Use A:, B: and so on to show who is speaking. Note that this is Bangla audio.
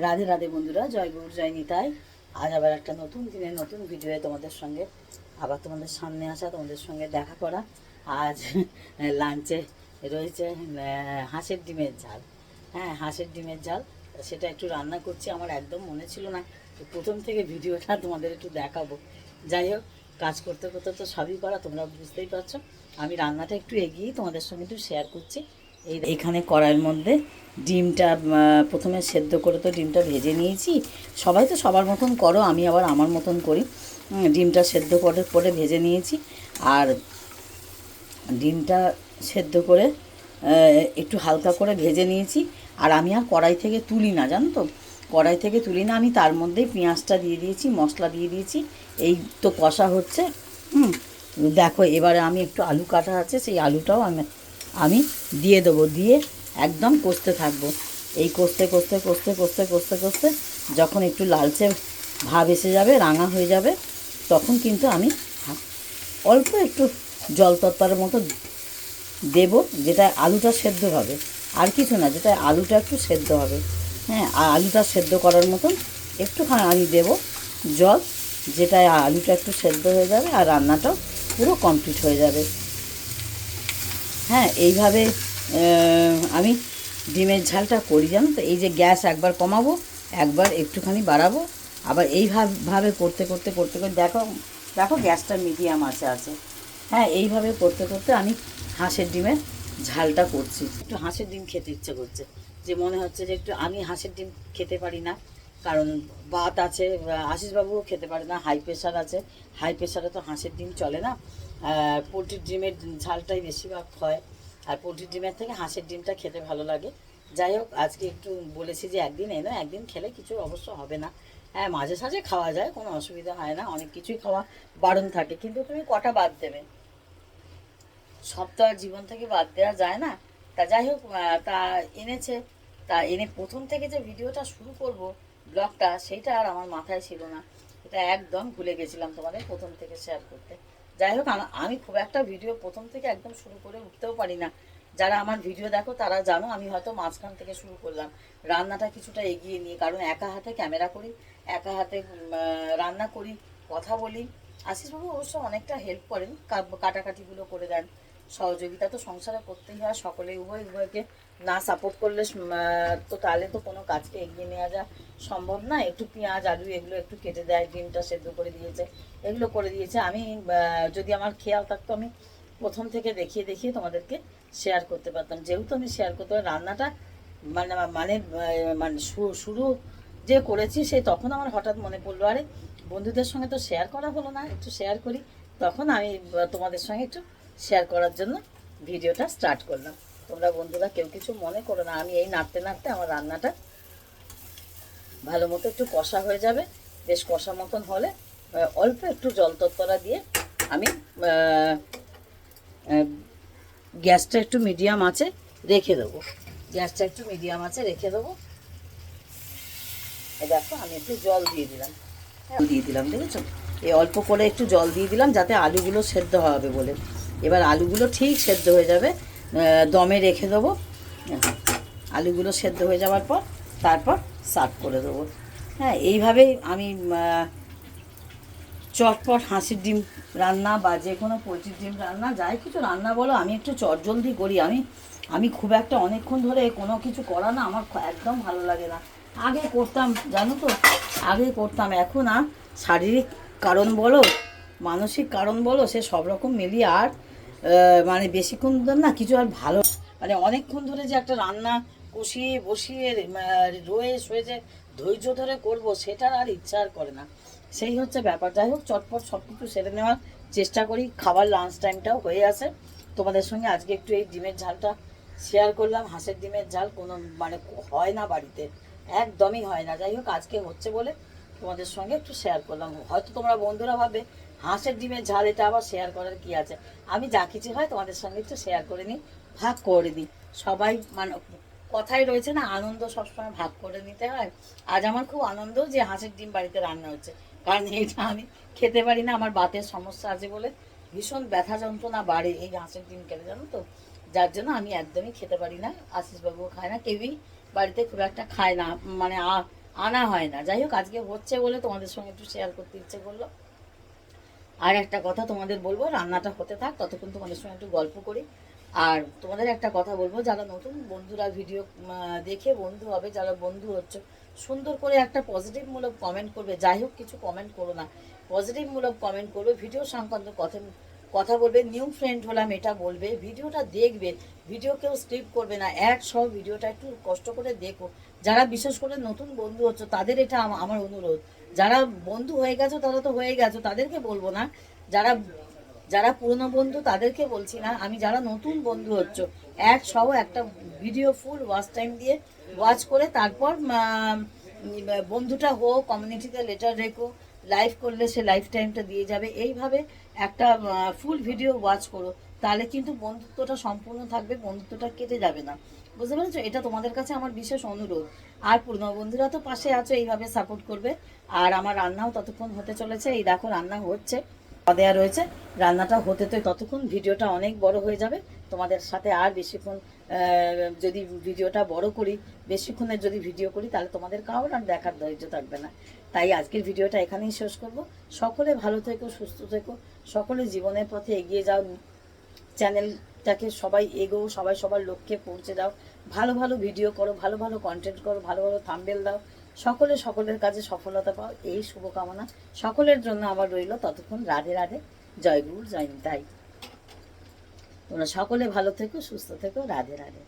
A: রাধে রাধে বন্ধুরা, জয় গৌর জয় নিতাই। আজ আবার একটা নতুন দিনের নতুন ভিডিওয়ে তোমাদের সঙ্গে আবার তোমাদের সামনে আসা, তোমাদের সঙ্গে দেখা করা। আজ লাঞ্চে রয়েছে হাঁসের ডিমের ঝাল। হ্যাঁ, হাঁসের ডিমের ঝাল, সেটা একটু রান্না করছি। আমার একদম মনে ছিল না তো প্রথম থেকে ভিডিওটা তোমাদের একটু দেখাবো। যাই হোক, কাজ করতে করতে তো সবই করা, তোমরা বুঝতেই পারছো। আমি রান্নাটা একটু এগিয়েই তোমাদের সঙ্গে একটু শেয়ার করছি। এইখানে কড়াইয়ের মধ্যে ডিমটা প্রথমে সেদ্ধ করে তো ডিমটা ভেজে নিয়েছি। সবাই তো সবার মতন করো, আমি আবার আমার মতন করি। ডিমটা সেদ্ধ করে করে ভেজে নিয়েছি। আর ডিমটা সেদ্ধ করে একটু হালকা করে ভেজে নিয়েছি। আর আমি আর কড়াই থেকে তুলি না, জানো তো, কড়াই থেকে তুলি না। আমি তার মধ্যেই পেঁয়াজটা দিয়ে দিয়েছি, মশলা দিয়ে দিয়েছি। এই তো কষা হচ্ছে। দেখো, এবারে আমি একটু আলু কাটা আছে, সেই আলুটাও আমি আমি দিয়ে দেবো, দিয়ে একদম কষতে থাকবো। এই কষতে কষতে কষতে কষতে কষতে কষতে যখন একটু লালচে ভাব এসে যাবে, রাঙা হয়ে যাবে, তখন কিন্তু আমি অল্প একটু জল তরকারের মতো দেব, যেটা আলুটা সেদ্ধ হবে। আর কিছু না, যেটা আলুটা একটু সেদ্ধ হবে। হ্যাঁ, আর আলুটা সেদ্ধ করার মতন একটুখানি আমি দেবো জল, যেটা আলুটা একটু সেদ্ধ হয়ে যাবে আর রান্নাটাও পুরো কমপ্লিট হয়ে যাবে। হ্যাঁ, এইভাবে আমি ডিমের ঝালটা করি, জানো তো। এই যে গ্যাস একবার কমাবো, একবার একটুখানি বাড়াবো, আবার এইভাবে করতে করতে করতে করতে দেখো দেখো গ্যাসটা মিডিয়াম আছে। হ্যাঁ, এইভাবে করতে করতে আমি হাঁসের ডিমের ঝালটা করছি। একটু হাঁসের ডিম খেতে ইচ্ছে করছে, যে মনে হচ্ছে যে একটু, আমি হাঁসের ডিম খেতে পারি না, কারণ বাত আছে। আশিসবাবুও খেতে পারে না, হাই প্রেশার আছে। হাই প্রেশারে তো হাঁসের ডিম চলে না। পোলট্রির ডিমের ঝালটাই বেশিরভাগ হয়, আর পোলট্রির ডিমের থেকে হাঁসের ডিমটা খেতে ভালো লাগে। যাই হোক, আজকে একটু বলেছি যে একদিন এনো, একদিন খেলে কিছু অবশ্য হবে না। হ্যাঁ, মাঝে সাঝে খাওয়া যায়, কোনো অসুবিধা হয় না, অনেক কিছুই খাওয়া বারণ থাকে, কিন্তু তুমি কটা বাদ দেবে, সব তো আর জীবন থেকে বাদ দেওয়া যায় না। তা যাই হোক, তা এনেছে, তা এনে প্রথম থেকে যে ভিডিওটা শুরু করব, ব্লগটা, সেইটা আর আমার মাথায় ছিল না। এটা একদম ভুলে গেছিলাম তোমাদের প্রথম থেকে শেয়ার করতে। যাই হোক, আমি খুব একটা ভিডিও প্রথম থেকে একদম শুরু করে উঠতেও পারি না। যারা আমার ভিডিও দেখো তারা জানো, আমি হয়তো মাঝখান থেকে শুরু করলাম রান্নাটা কিছুটা এগিয়ে নিয়ে, কারণ একা হাতে ক্যামেরা করি, একা হাতে রান্না করি, কথা বলি। আশিসবাবু অবশ্য অনেকটা হেল্প করেন, কাটাকাটিগুলো করে দেন। সহযোগিতা তো সংসারে করতেই হয়, সকলে উভয় উভয়কে না সাপোর্ট করলে তো তাহলে তো কোনো কাজকে এগিয়ে নেওয়া যা সম্ভব না। একটু পেঁয়াজ আলু এগুলো একটু কেটে দেয়, ডিমটা সেদ্ধ করে দিয়েছে, এগুলো করে দিয়েছে। আমি যদি আমার খেয়াল থাকতো, আমি প্রথম থেকে দেখিয়ে দেখিয়ে তোমাদেরকে শেয়ার করতে পারতাম। যেহেতু আমি শেয়ার করতে পারি রান্নাটা, মানে মানে মানে শুরু যে করেছি, সেই তখন আমার হঠাৎ মনে পড়লো, আরে বন্ধুদের সঙ্গে তো শেয়ার করা হলো না, একটু শেয়ার করি। তখন আমি তোমাদের সঙ্গে একটু শেয়ার করার জন্য ভিডিওটা স্টার্ট করলাম। তোমরা বন্ধুরা কেউ কিছু মনে করো না, আমি এই নাড়তে নাড়তে আমার রান্নাটা ভালো মতো একটু কষা হয়ে যাবে। বেশ কষা মতন হলে অল্প একটু জল তরতরা দিয়ে আমি গ্যাসটা একটু মিডিয়াম আছে রেখে দেবো। গ্যাসটা একটু মিডিয়াম আছে রেখে দেবো। দেখো, আমি একটু জল দিয়ে দিলাম। হ্যাঁ, দিয়ে দিলাম, দেখেছো, এই অল্প করে একটু জল দিয়ে দিলাম, যাতে আলুগুলো সেদ্ধ হবে বলে। এবার আলুগুলো ঠিক সেদ্ধ হয়ে যাবে, দমে রেখে দেবো। আলুগুলো সেদ্ধ হয়ে যাওয়ার পর তারপর সার্ভ করে দেবো। হ্যাঁ, এইভাবেই আমি চটপট হাঁসের ডিম রান্না বা যে কোনো পোলট্রির ডিম রান্না, যাই কিছু রান্না বলো, আমি একটু চটজলদি করি। আমি খুব একটা অনেকক্ষণ ধরে কোনো কিছু করা না, আমার একদম ভালো লাগে না। আগে করতাম, জানো তো, আগে করতাম, এখন আর শারীরিক কারণ বলো, মানসিক কারণ বলো, সে সব রকম মিলিয়ে আর মানে বেশিক্ষণ ধরে না কিছু আর ভালো, মানে অনেকক্ষণ ধরে যে একটা রান্না কষিয়ে বসিয়ে রয়ে শুয়ে যে ধৈর্য ধরে করবো, সেটার আর ইচ্ছা আর করে না। সেই হচ্ছে ব্যাপার। যাই হোক, চটপট সব কিছু সেরে নেওয়ার চেষ্টা করি, খাবার লাঞ্চ টাইমটাও হয়ে আসে। তোমাদের সঙ্গে আজকে একটু এই ডিমের ঝালটা শেয়ার করলাম। হাঁসের ডিমের ঝাল কোনো মানে হয় না বাড়িতে, একদমই হয় না। যাই হোক, আজকে হচ্ছে বলে তোমাদের সঙ্গে একটু শেয়ার করলাম। হয়তো তোমরা বন্ধুরা ভাবে হাঁসের ডিমের ঝাল, এটা আবার শেয়ার করার কি আছে। আমি যা কিছু হয় তোমাদের সঙ্গে একটু শেয়ার করে নিই, ভাগ করে দিই। সবাই মানে কথাই রয়েছে না, আনন্দ সবসময় ভাগ করে নিতে হয়। আজ আমার খুব আনন্দ যে হাঁসের ডিম বাড়িতে রান্না হচ্ছে, কারণ এইটা আমি খেতে পারি না, আমার বাতের সমস্যা আছে বলে ভীষণ ব্যথা যন্ত্রণা বাড়ে এই হাঁসের ডিম খেলে, জানো তো। যার জন্য আমি একদমই খেতে পারি না, আশিসবাবুও খায় না, কেউই বাড়িতে খুব একটা খায় না। মানে আনা হয় না। যাই হোক, আজকে হচ্ছে বলে তোমাদের সঙ্গে একটু শেয়ার করতে ইচ্ছে করলো। আর একটা কথা তোমাদের বলবো, রান্নাটা হতে থাক, ততক্ষণ তোমাদের সঙ্গে একটু গল্প করি। আর তোমাদের একটা কথা বলবো, যারা নতুন বন্ধুরা ভিডিও দেখে বন্ধু হবে, যারা বন্ধু হচ্ছে, সুন্দর করে একটা পজিটিভমূলক কমেন্ট করবে। যাই হোক, কিছু কমেন্ট করো না, পজিটিভমূলক কমেন্ট করবে, ভিডিও সংক্রান্ত কথা কথা বলবে। নিউ ফ্রেন্ড হলাম এটা বলবে, ভিডিওটা দেখবে, ভিডিও কেউ স্কিপ করবে না, এক সব ভিডিওটা একটু কষ্ট করে দেখো। যারা বিশেষ করে নতুন বন্ধু হচ্ছে তাদের এটা আমার অনুরোধ। যারা বন্ধু হয়ে গেছো তারা তো হয়ে গেছো, তাদেরকে বলবো না। যারা যারা পুরনো বন্ধু তাদেরকে বলছি না, আমি যারা নতুন বন্ধু হচ্ছে, এক সহ একটা ভিডিও ফুল ওয়াচ টাইম দিয়ে ওয়াচ করে তারপর বন্ধুটা হোক, কমিউনিটিতে লেটার রেখো, লাইভ করলে সে লাইফ টাইমটা দিয়ে যাবে। এইভাবে একটা ফুল ভিডিও ওয়াচ করো, তাহলে কিন্তু বন্ধুত্বটা সম্পূর্ণ থাকবে, বন্ধুত্বটা কেটে যাবে না। বুঝতে পেরেছো? এটা তোমাদের কাছে আমার বিশেষ অনুরোধ। আর পুরনো বন্ধুরা তো পাশে আছো, এইভাবে সাপোর্ট করবে। আর আমার রান্নাও ততক্ষণ হতে চলেছে, এই দেখো রান্না হচ্ছে, দেওয়া রয়েছে, রান্নাটা হতে তো ততক্ষণ ভিডিওটা অনেক বড় হয়ে যাবে। তোমাদের সাথে আর বেশিক্ষণ যদি ভিডিওটা বড় করি, বেশিক্ষণের যদি ভিডিও করি, তাহলে তোমাদের কারোর আর দেখার ধৈর্য থাকবে না। তাই আজকের ভিডিওটা এখানেই শেষ করব। সকলে ভালো থেকো, সুস্থ থেকো, সকলে জীবনের পথে এগিয়ে যাও, চ্যানেলটাকে সবাই এগোও, সবাই সবার লক্ষ্যে পৌঁছে দাও, ভালো ভালো ভিডিও করো, ভালো ভালো কন্টেন্ট করো, ভালো ভালো থাম্বনেল দাও, সকলে সকলের কাছে সফলতা পাও, এই শুভকামনা সকলের জন্য আমার রইল। ততক্ষণ রাধে রাধে, জয় গুরু, জয় নিতাই। তোমরা সকলে ভালো থেকো, সুস্থ থেকো, রাধে রাধে।